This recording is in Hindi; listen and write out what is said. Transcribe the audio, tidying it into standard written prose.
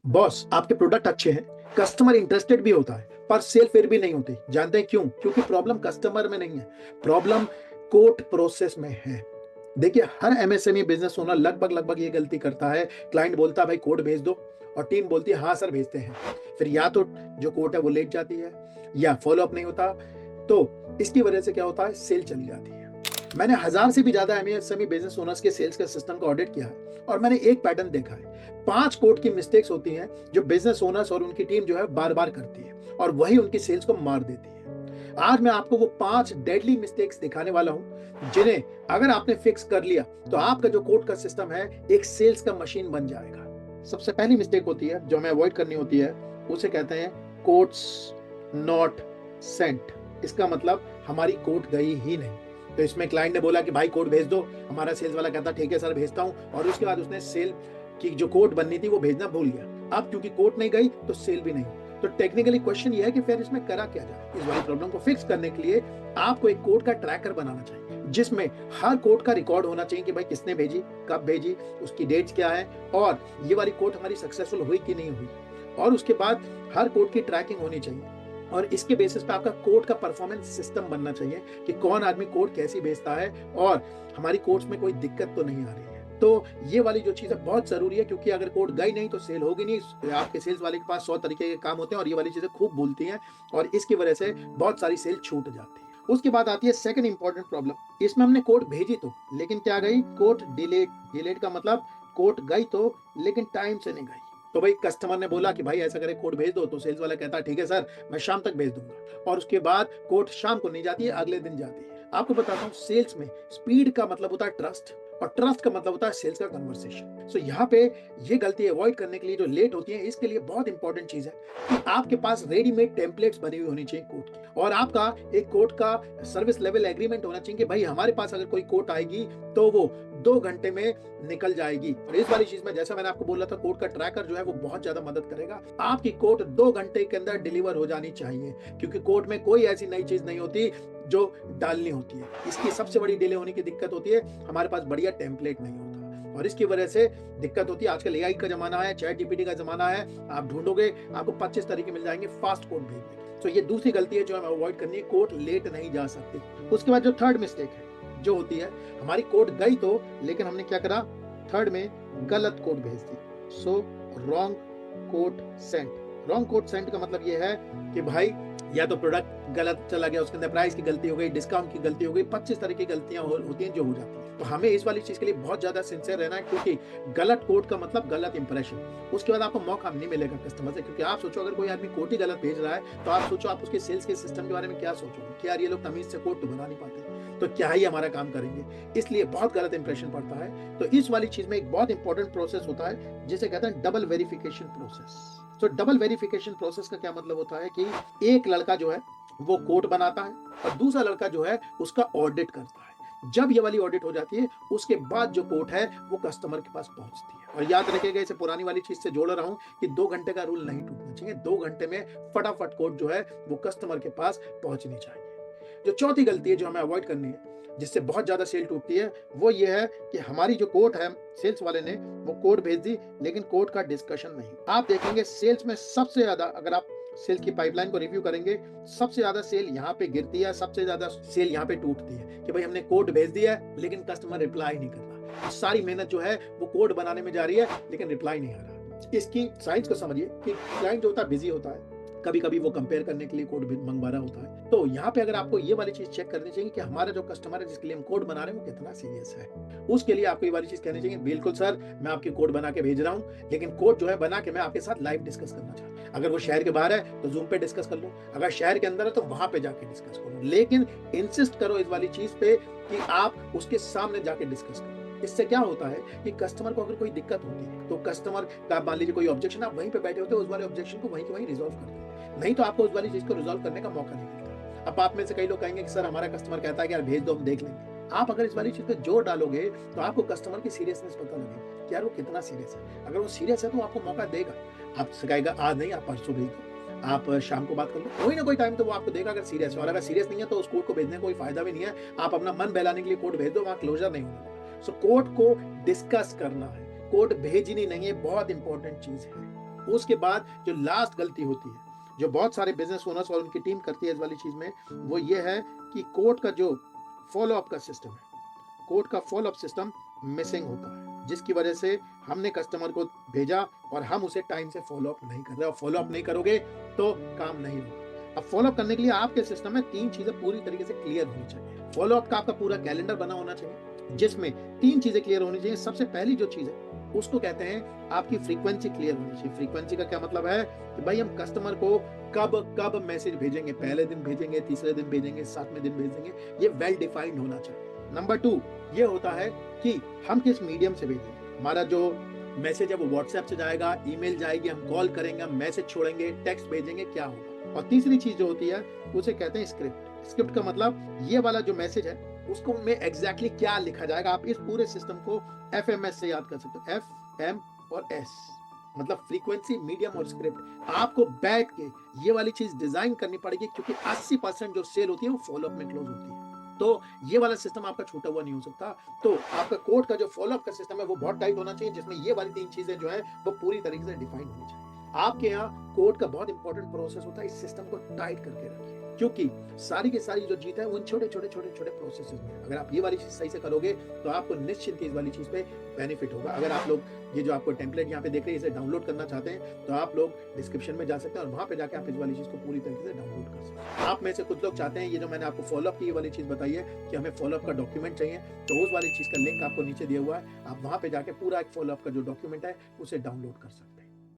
बॉस, आपके प्रोडक्ट अच्छे हैं, कस्टमर इंटरेस्टेड भी होता है, पर सेल फिर भी नहीं होती। जानते हैं क्यों? क्योंकि प्रॉब्लम कस्टमर में नहीं है, प्रॉब्लम कोट प्रोसेस में है। देखिए, हर एमएसएमई बिजनेस ओनर लगभग ये गलती करता है। क्लाइंट बोलता है भाई कोड भेज दो, और टीम बोलती है हाँ सर भेजते हैं। फिर या तो जो कोट है वो लेट जाती है, या फॉलो अप नहीं होता। तो इसकी वजह से क्या होता है, सेल चली जाती है। मैंने 1000 से भी ज्यादा एमएसएमई बिजनेस ओनर्स के सेल्स के सिस्टम का ऑडिट किया है, और मैंने एक पैटर्न देखा है। 5 कोड की मिस्टेक्स होती हैं जो बिजनेस ओनर्स और उनकी टीम जो है बार बार करती है, और वही उनकी सेल्स को मार देती है। आज मैं आपको वो 5 डेडली मिस्टेक्स दिखाने वाला हूं, जिन्हें अगर आपने फिक्स कर लिया तो आपका जो कोड का सिस्टम है एक सेल्स का मशीन बन जाएगा। सबसे पहली मिस्टेक होती है जो हमें अवॉइड करनी होती है, उसे कहते हैं कोड्स नॉट सेंट। इसका मतलब हमारी कोड गई ही नहीं। तो इसमें क्लाइंट ने बोला कि भाई कोड भेज दो, हमारा सेल्स वाला कहता ठीक है सर भेजता हूं, और उसके बाद उसने सेल की जो कोड बननी थी वो भेजना भूल गया। अब क्योंकि कोड नहीं गई तो सेल भी नहीं। तो टेक्निकली क्वेश्चन ये है कि फिर इसमें करा क्या जाए। इस वाली प्रॉब्लम को फिक्स करने के लिए आपको एक कोड का ट्रैकर बनाना चाहिए, जिसमें हर कोड का रिकॉर्ड होना चाहिए कि भाई किसने भेजी, कब भेजी, उसकी डेट्स क्या है, और ये वाली कोड हमारी सक्सेसफुल हुई कि नहीं हुई। और उसके बाद हर कोड की ट्रैकिंग होनी चाहिए, और इसके बेसिस पे आपका कोड का परफॉर्मेंस सिस्टम बनना चाहिए कि कौन आदमी कोड कैसी भेजता है, और हमारी कोड्स में कोई दिक्कत तो नहीं आ रही है। तो ये वाली जो चीज़ है बहुत ज़रूरी है, क्योंकि अगर कोड गई नहीं तो सेल होगी नहीं। आपके सेल्स वाले के पास 100 तरीके के काम होते हैं, और ये वाली चीज़ें खूब भूलती हैं, और इसकी वजह से बहुत सारी सेल छूट जाती है। उसके बाद आती है सेकंड इंपॉर्टेंट प्रॉब्लम। इसमें हमने कोड भेजी तो, लेकिन क्या गई, कोड डिलेट। डिलेट का मतलब कोड गई तो, लेकिन टाइम से नहीं गई। तो भाई कस्टमर ने बोला कि भाई ऐसा करे कोड भेज दो, तो सेल्स वाला कहता ठीक है सर मैं शाम तक भेज दूंगा, और उसके बाद कोड शाम को नहीं जाती है, अगले दिन जाती है। आपको बताता हूँ, सेल्स में स्पीड का मतलब होता है ट्रस्ट, और ट्रस्ट का मतलब होता है सेल्स का कन्वर्सेशन। सो यहाँ पे ये गलती अवॉइड करने के लिए जो लेट होती है, इसके लिए बहुत इंपॉर्टेंट चीज है कि आपके पास रेडीमेड टेम्पलेट्स बनी हुई होनी चाहिए कोड की, और आपका एक कोड का सर्विस लेवल एग्रीमेंट होना चाहिए कि भाई हमारे पास अगर कोई कोड आएगी तो वो 2 घंटे में निकल जाएगी। और इस वाली चीज में जैसा मैंने आपको बोला था, कोड का ट्रैकर जो है वो बहुत ज्यादा मदद करेगा। आपकी कोड 2 घंटे के अंदर डिलीवर हो जानी चाहिए, क्योंकि कोड में कोई ऐसी नई चीज नहीं होती जो डालनी होती है। इसकी सबसे बड़ी डिले होने की दिक्कत होती है, हमारे पास बढ़िया टेम्पलेट नहीं होता, और इसकी वजह से दिक्कत होती है। आजकल एआई का जमाना है, चैट जीपीटी का जमाना है, आप ढूंढोगे आपको 25 तरीके मिल जाएंगे फास्ट कोड भेजने के। तो ये दूसरी गलती है जो हमें अवॉइड करनी है, कोड लेट नहीं जा सकती। उसके बाद जो थर्ड मिस्टेक है जो होती है, हमारी कोड गई तो, लेकिन हमने क्या करा, थर्ड में गलत कोड भेज दी। So wrong code sent. Wrong code sent का मतलब ये है कि भाई या तो प्रोडक्ट गलत चला गया, उसके अंदर प्राइस की गलती हो गई, डिस्काउंट की गलती हो गई, 25 तरह की गलतियां होती हैं जो हो जाती हैं। तो हमें इस वाली चीज के लिए बहुत ज्यादा सिंसियर रहना है, क्योंकि गलत कोड का मतलब गलत इंप्रेशन। उसके बाद आपको मौका नहीं मिलेगा कस्टमर से, क्योंकि आप सोचो अगर कोई आदमी कोड ही गलत भेज रहा है, तो आप सोचो आप उसके सेल्स के सिस्टम के बारे में क्या सोचोगे कि यार ये लोग तमीज से कोड तो बना नहीं पाते, तो क्या ही हमारा काम करेंगे। इसलिए बहुत गलत इंप्रेशन पड़ता है। तो इस वाली चीज में एक बहुत इंपॉर्टेंट प्रोसेस होता है जिसे कहते हैं डबल वेरिफिकेशन प्रोसेस। तो डबल वेरिफिकेशन प्रोसेस का क्या मतलब होता है कि एक लड़का जो है वो कोड बनाता है, और दूसरा लड़का जो है उसका ऑडिट करता है। जब ये वाली ऑडिट हो जाती है, उसके बाद जो कोड है वो कस्टमर के पास पहुंचती है। और याद रखिएगा, इसे पुरानी वाली चीज से जोड़ रहा हूं कि 2 घंटे का रूल नहीं टूटना चाहिए। 2 घंटे में फटाफट कोड जो है वो कस्टमर के पास पहुंचनी चाहिए। जो चौथी गलती है जो हमें अवॉइड करनी है, जिससे बहुत ज्यादा सेल टूटती है, वो ये है कि हमारी जो कोड है, सेल्स वाले ने वो कोड भेज दी, लेकिन कोड का डिस्कशन नहीं। आप देखेंगे सेल्स में सबसे ज्यादा, अगर आप सेल्स की पाइपलाइन को रिव्यू करेंगे, सबसे ज्यादा सेल यहाँ पे गिरती है, सबसे ज्यादा सेल यहाँ पे टूटती है कि भाई हमने कोड भेज दिया है लेकिन कस्टमर रिप्लाई नहीं कर रहा। सारी मेहनत जो है वो कोड बनाने में जा रही है, लेकिन रिप्लाई नहीं आ रहा। इसकी साइंस को समझिए कि क्लाइंट जो होता है बिजी होता है, कभी कभी वो कंपेयर करने के लिए कोड मंगवा रहा होता है। तो यहाँ पे अगर आपको ये वाली चीज चेक करनी चाहिए कि हमारा जो कस्टमर है जिसके लिए हम कोड बना रहे हैं वो कितना सीरियस है। उसके लिए आपको ये वाली चीज कहनी चाहिए, बिल्कुल सर मैं आपकी कोड बना के भेज रहा हूँ, लेकिन कोड जो है बना के मैं आपके साथ लाइव डिस्कस करना चाहता हूँ। अगर वो शहर के बाहर है तो जूम पे डिस्कस कर लो, अगर शहर के अंदर है तो वहां पे जाके डिस्कस करो, लेकिन इंसिस्ट करो इस वाली चीज पे कि आप उसके सामने जाके डिस्कस करो। इससे क्या होता है कि कस्टमर को अगर कोई दिक्कत होती है तो कस्टमर का, मान लीजिए कोई ऑब्जेक्शन, आप वहीं पे बैठे होते हो, उस वाले ऑब्जेक्शन को वहीं के वहीं रिजॉल्व करते हैं, नहीं तो आपको उस वाली चीज को रिजॉल्व करने का मौका नहीं मिलता। अब आप में से कई लोग कहेंगे कि सर हमारा कस्टमर कहता है कि यार भेज दो हम देख लेंगे। आप अगर इस वाली चीज पे जोर डालोगे तो आपको कस्टमर की सीरियसनेस पता लगेगी कि यार वो कितना सीरियस है। अगर वो सीरियस है तो आपको मौका देगा, आपसे कहेगा आज नहीं आप परसों भेज दो, आप शाम को बात कर लो, कोई ना कोई टाइम तो वो आपको देगा अगर सीरियस है। और अगर सीरियस नहीं है तो उस कोड को भेजने का कोई फायदा भी नहीं है। आप अपना मन बहलाने के लिए कोड भेज दो, वहां क्लोजर नहीं होगा। सो कोड को डिस्कस करना है, कोड भेजनी नहीं है, बहुत इंपॉर्टेंट चीज है। उसके बाद जो लास्ट गलती होती है, जो बहुत सारे बिजनेस ओनर्स और उनकी टीम करती है इस वाली चीज में, वो ये है कि कोड का जो फॉलो अप का सिस्टम है, कोड का फॉलो अप सिस्टम मिसिंग होता है, जिसकी वजह से हमने कस्टमर को भेजा और हम उसे टाइम से फॉलो अप नहीं कर रहे, और फॉलो अप नहीं करोगे तो काम नहीं होगा। अब फॉलो अप करने के लिए आपके सिस्टम में 3 चीजें पूरी तरीके से क्लियर होनी चाहिए। फॉलो अप का आपका पूरा कैलेंडर बना होना चाहिए, जिसमें 3 चीजें क्लियर होनी चाहिए। सबसे पहली जो चीज है उसको कहते हैं आपकी फ्रीक्वेंसी क्लियर होनी चाहिए। फ्रीक्वेंसी का क्या मतलब है कि भाई हम कस्टमर को कब कब मैसेज भेजेंगे, पहले दिन भेजेंगे, तीसरे दिन भेजेंगे, 7वें दिन भेजेंगे, ये वेल डिफाइंड होना चाहिए। नंबर 2 ये होता है कि हम किस मीडियम से भेजेंगे। हमारा जो मैसेज है वो व्हाट्सएप से जाएगा, ईमेल जाएगी, हम कॉल करेंगे, हम मैसेज छोड़ेंगे, टेक्स्ट भेजेंगे, क्या होगा। और तीसरी चीज जो होती है उसे कहते हैं स्क्रिप्ट। स्क्रिप्ट का मतलब ये वाला जो मैसेज है उसको में एग्जैक्टली क्या लिखा जाएगा। आप इस पूरे सिस्टम को FMS से याद कर सकते हो, FM और S, मतलब फ्रीक्वेंसी, मीडियम और स्क्रिप्ट। आपको बैठ के ये वाली चीज डिजाइन करनी पड़ेगी, क्योंकि 80% जो सेल होती है वो फॉलो अप में क्लोज होती है। तो ये वाला सिस्टम आपका छूटा हुआ नहीं हो सकता। तो आपका कोड का जो फॉलो अप का सिस्टम है वो बहुत टाइट होना चाहिए, जिसमें ये वाली 3 चीजें जो है वो पूरी तरीके से डिफाइन होनी चाहिए। आपके यहाँ कोड का बहुत इंपॉर्टेंट प्रोसेस होता है, इस सिस्टम को टाइट करके रखिए, क्योंकि सारी की सारी जो जीत है वो इन छोटे छोटे छोटे छोटे प्रोसेस में। अगर आप ये वाली चीज सही से करोगे तो आपको निश्चित इस वाली चीज पे बेनिफिट होगा। अगर आप लोग ये जो आपको टेम्पलेट यहाँ पे देख रहे हैं इसे डाउनलोड करना चाहते हैं तो आप लोग डिस्क्रिप्शन में जा सकते हैं और वहां पे जाके आप इस वाली चीज को पूरी तरीके से डाउनलोड कर सकते हैं। आप में से कुछ लोग चाहते हैं ये जो मैंने आपको फॉलोअप की ये वाली चीज बताई है कि हमें फॉलोअप का डॉक्यूमेंट चाहिए, तो उस वाली चीज का लिंक आपको नीचे दिया हुआ है, आप वहां पे जाके पूरा एक फॉलोअप का जो डॉक्यूमेंट है उसे डाउनलोड कर सकते हैं।